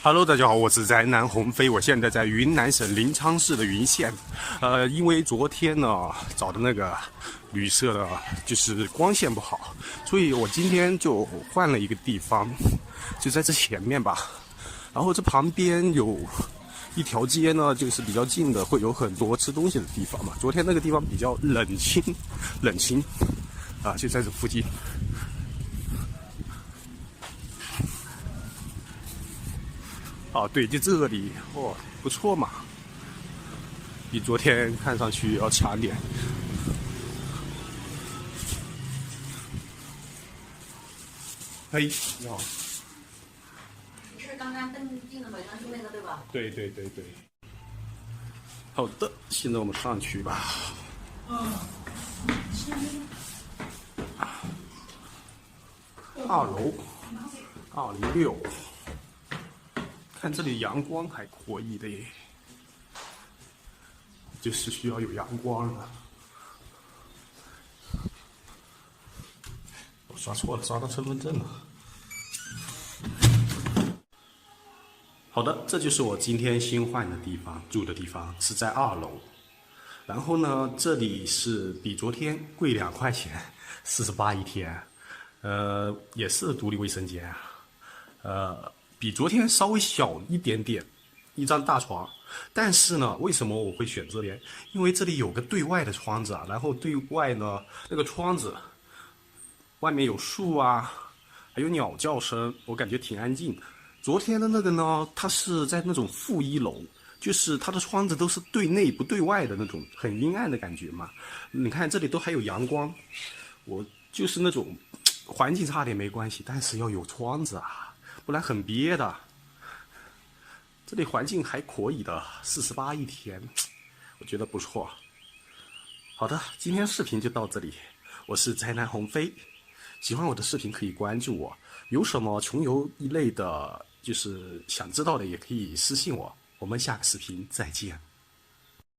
Hello， 大家好，我是宅男鸿飞，我现在在云南省临昌市的云县。因为昨天呢找的那个旅社的，就是光线不好，所以我今天就换了一个地方，就在这前面吧。然后这旁边有一条街呢，就是比较近的，会有很多吃东西的地方嘛。昨天那个地方比较冷清，就在这附近。哦，对，就这里，哦，不错嘛，比昨天看上去要强点。嘿，你好。你是刚刚登记的美团是那个对吧？对。好的，现在我们上去吧。2楼206，看这里阳光还可以的耶，就是需要有阳光了。我刷错了，刷到身份证了。好的，这就是我今天新换的地方，住的地方是在2楼。然后呢，这里是比昨天贵2块钱，48一天，也是独立卫生间，比昨天稍微小一点点，一张大床。但是呢，为什么我会选这边？因为这里有个对外的窗子啊，然后对外呢，那个窗子外面有树啊，还有鸟叫声，我感觉挺安静。昨天的那个呢，它是在那种负1楼，就是它的窗子都是对内不对外的那种，很阴暗的感觉嘛。你看这里都还有阳光，我就是那种环境差点没关系，但是要有窗子啊，不然很憋的。这里环境还可以的，48一天，我觉得不错。好的，今天视频就到这里，我是宅男鸿飞。喜欢我的视频可以关注我，有什么穷游一类的，就是想知道的也可以私信我。我们下个视频再见。